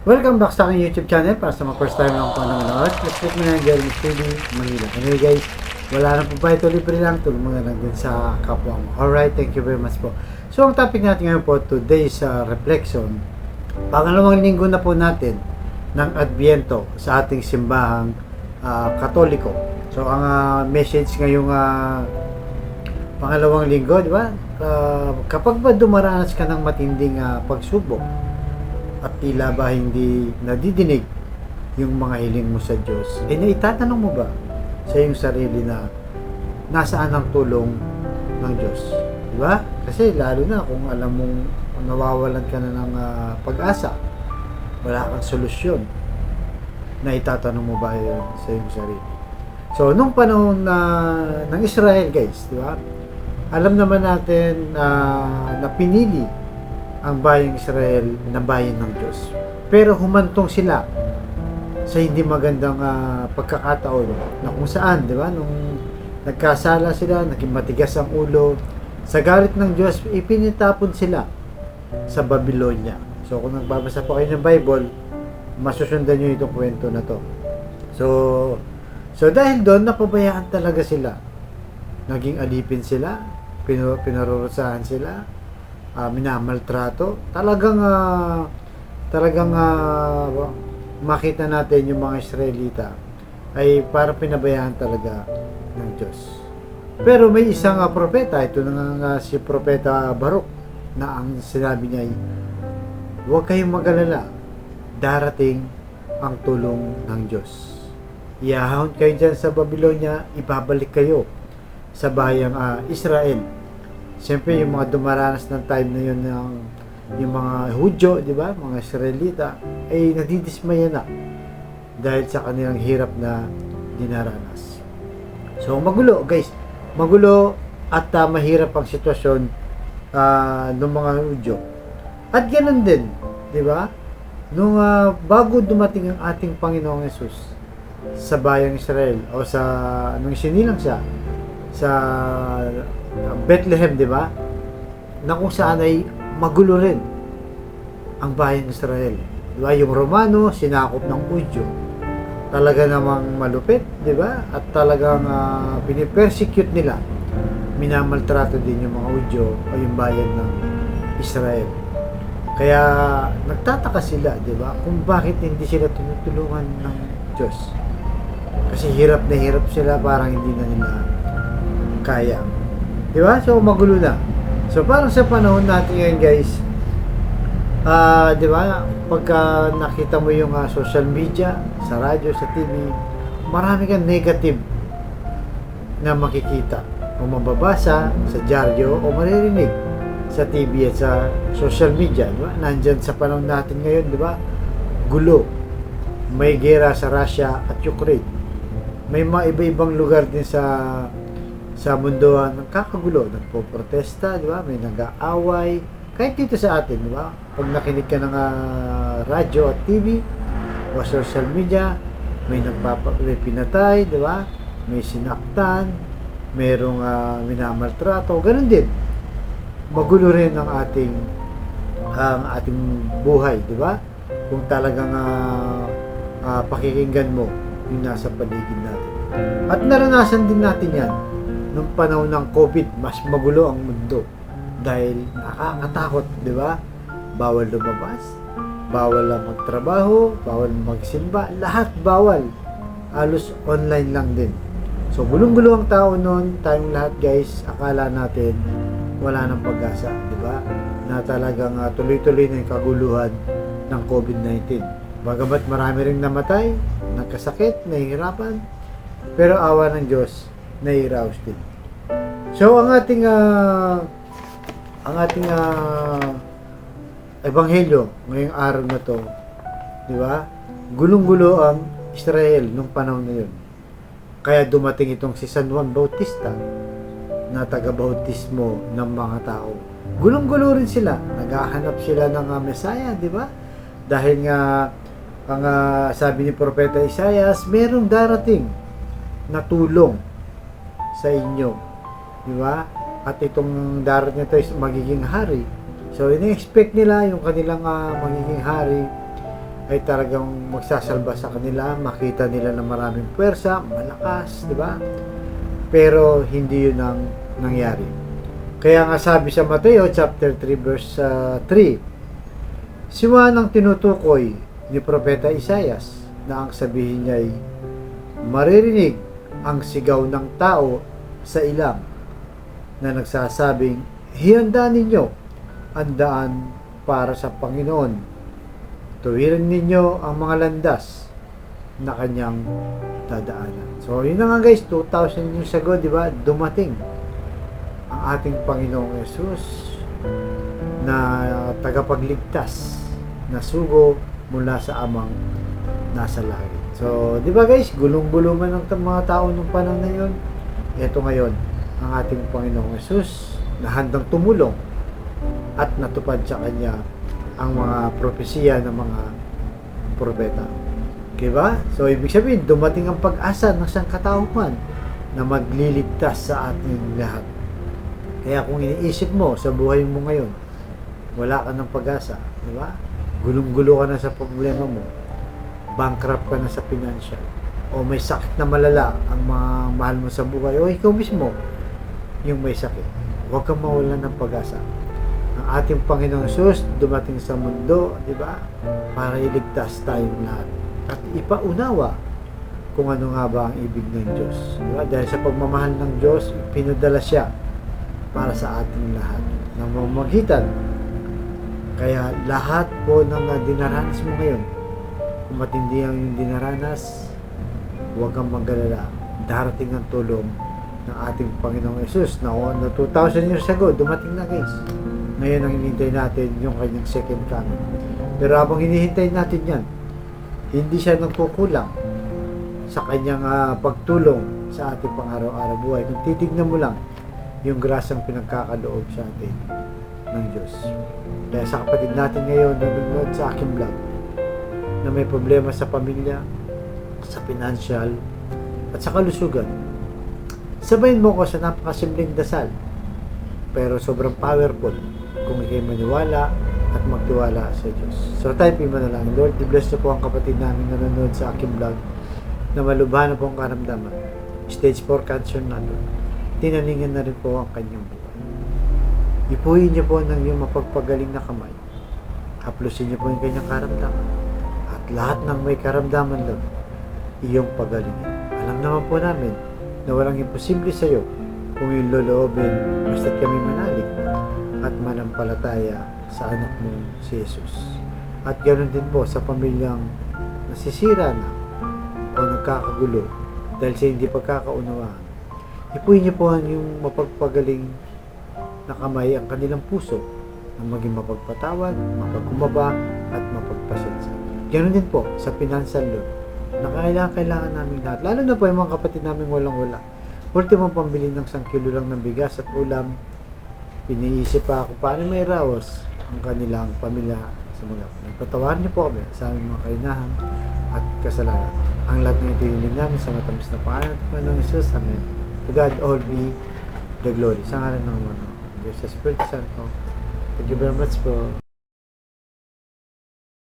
Welcome back sa aking YouTube channel. Para sa mga first time lang po nanonood, let's click mo na yung Jeremy TV Manila. Anyway guys, wala na po ba ito, libre lang, tulong mo na lang din sa kapwa mo. Alright, thank you very much po. So ang topic natin ngayon po, today's reflection. Pangalawang linggo na po natin ng Adviento sa ating simbahang Katoliko. So ang message ngayong pangalawang linggo, di ba? Kapag ba dumaranas ka ng matinding pagsubok, at tila ba hindi nadidinig yung mga hiling mo sa Diyos, naitatanong mo ba sa iyong sarili na nasaan ang tulong ng Diyos? Diba? Kasi lalo na kung alam mong nawawalan ka na ng pag-asa, wala kang solusyon, na itatanong mo ba yun sa iyong sarili? So, nung panahon ng Israel, guys, diba? Alam naman natin na pinili ang bayang Israel na bayan ng Diyos. Pero humantong sila sa hindi magandang pagkakataon na kung saan, di ba? Nung nagkasala sila, naging matigas ang ulo, sa galit ng Diyos, ipinitapon sila sa Babylonia. So, kung nagbabasa po kayo ng Bible, masusundan nyo itong kwento na to. So dahil doon, napabayaan talaga sila. Naging alipin sila, pinarurusahan sila, minamaltrato. Talagang makita natin yung mga Israelita ay para pinabayaan talaga ng Diyos. Pero may isang propeta, ito na si Propeta Baruch, na ang sinabi niya ay, huwag kayong mag-alala, darating ang tulong ng Diyos. Iahon kayo dyan sa Babylonia, ibabalik kayo sa bayang Israel. Siyempre, yung mga dumaranas ng time na yun, yung mga Hudyo, di ba, mga Israelita, ay nadidismaya na dahil sa kanilang hirap na dinaranas. So, magulo, guys. Magulo at mahirap ang sitwasyon ng mga Hudyo. At ganun din, di ba? Nung bago dumating ang ating Panginoong Yesus sa bayang Israel, o nung sinilang siya sa Bethlehem, di ba? Na kung saan ay magulo rin ang bayang Israel. Di ba? Yung Romano, sinakop ng Hudyo. Talaga namang malupit, di ba? At talagang pinipersecute nila. Minamaltrato din yung mga Hudyo o yung bayan ng Israel. Kaya nagtataka sila, di ba? Kung bakit hindi sila tinutulungan ng Diyos. Kasi hirap na hirap sila, parang hindi na nila kaya. Di ba? So, magulo na. So, parang sa panahon natin ngayon, guys, di ba, pagka nakita mo yung social media, sa radyo, sa TV, marami kang negative na makikita o mababasa sa dyaryo o maririnig sa TV at sa social media. Di ba? Nandyan sa panahon natin ngayon, di ba? Gulo. May gera sa Russia at Ukraine. May mga iba-ibang lugar din sa mundo ng kakagulo, nagpo-protesta, di ba? May nag-aaway. Kahit dito sa atin, di ba? Pag nakinig ka ng radyo at TV o social media, may pinatay, di ba? May sinaktan, mayroong minamaltrato, ganun din. Magulo rin ang ating buhay, di ba? Kung talagang pakikinggan mo yung nasa paligid natin. At naranasan din natin yan nung panahon ng COVID. Mas magulo ang mundo dahil nakakatakot, di ba? Bawal lumabas, bawal lang magtrabaho, bawal magsimba, lahat bawal. Halos online lang din. So, gulong-gulo ang tao noon, tayong lahat, guys. Akala natin wala nang pag-asa, di ba? Na talagang tuloy-tuloy na yung kaguluhan ng COVID-19. Bagamat marami ring namatay, nagkasakit, nahihirapan, pero awa ng Diyos, nairaos din. So, ang ating ebanghelyo ngayong araw na to, di ba? Gulong-gulo ang Israel nung panahon na yun. Kaya dumating itong si San Juan Bautista na taga-bautismo ng mga tao. Gulong-gulo rin sila. Naghahanap sila ng Messiah, di ba? Dahil nga ang sabi ni Propeta Isaias, merong darating na tulong sa inyo, di ba? At itong darating nito is magiging hari. So, ini-expect nila yung kanilang magiging hari ay talagang magsasalba sa kanila, makita nila na maraming puwersa, malakas, di ba? Pero hindi yun ang nangyari. Kaya nga sabi sa Mateo chapter 3 verse 3, siwa ng tinutukoy ni Propeta Isaias na ang sabihin niya ay maririnig ang sigaw ng tao sa ilang na nagsasabing, hihanda ninyo ang daan para sa Panginoon. Tuwiran ninyo ang mga landas na kanyang dadaanan. So, yun na nga guys, 2,000 years ago, di ba, dumating ang ating Panginoong Yesus na tagapagligtas na sugo mula sa amang nasa langit. So, di ba guys, gulong-gulungan ng mga tao nung panahon na yun. Ito ngayon, ang ating Panginoong Yesus na handang tumulong at natupad sa kanya ang mga propesiya ng mga propeta. Diba? So, ibig sabihin, dumating ang pag-asa ng sangkatauhan na magliligtas sa ating lahat. Kaya kung iniisip mo sa buhay mo ngayon, wala ka ng pag-asa, diba? Gulong-gulo ka na sa problema mo, bankrupt ka na sa financial, o may sakit na malala ang mga mahal mo sa buhay, o ikaw mismo yung may sakit. Huwag kang mawalan ng pag-asa. Ang ating Panginoong Hesus dumating sa mundo, di ba? Para iligtas tayong lahat at ipaunawa kung ano nga ba ang ibig ng Diyos. Di ba? Dahil sa pagmamahal ng Diyos, pinadala siya para sa ating lahat ng mamagitan. Kaya lahat po ng dinaranas mo ngayon, kung matindi ang yung dinaranas, huwag kang mag-alala. Darating ang tulong ng ating Panginoong Hesus na 2,000 years ago, dumating na guys. Ngayon ang hinihintay natin yung kanyang second coming. Pero habang hinihintay natin yan, hindi siya nagkukulang sa kanyang pagtulong sa ating pang-araw-araw buhay. Kung titignan mo lang yung grasang pinagkakaloob sa atin ng Diyos. Kaya sa kapatid natin ngayon na nanonood sa aking vlog na may problema sa pamilya, sa financial, at sa kalusugan, sabayin mo ko sa napakasimpleng dasal pero sobrang powerful kung ikay maniwala at magtiwala sa Diyos. So tayo manalangin. Lord, i-bless niyo po ang kapatid namin na nanonood sa aking vlog na malubha na po ang karamdaman. Stage 4 cancer na doon. Tinaningan na rin po ang kanyang buhay. Ipuhin niyo po ng iyong mapagpagaling na kamay. Haplusin niyo po yung kanyang karamdaman. At lahat ng may karamdaman doon, iyong pagalingin. Alam naman po namin na walang imposible sa iyo kung yung loloobin basta't kami manalig at manampalataya sa anak mo si Jesus. At ganoon din po sa pamilyang nasisira na o nagkakagulo dahil sa hindi pagkakaunawaan. Ipuhin niyo po yung mapagpagaling na kamay ang kanilang puso na maging mapagpatawad, mapagkumaba at mapagpasensya. Ganoon din po sa financial loan na kailangan namin lahat. Lalo na po yung mga kapatid namin walang-wala. Ultimo pambili ng 1 kilo lang ng bigas at ulam. Piniisip pa ako paano may raos ang kanilang pamilya sa mga. Nagpatawaran niyo po kami sa aming mga kainahan at kasalanan. Ang lahat ng itinulig namin sa matamis na pangalan at Panginoong Hesus. Amen. To God all be the glory. Sa ngalan ng Diyos sa Espiritu Santo. Thank you very much po.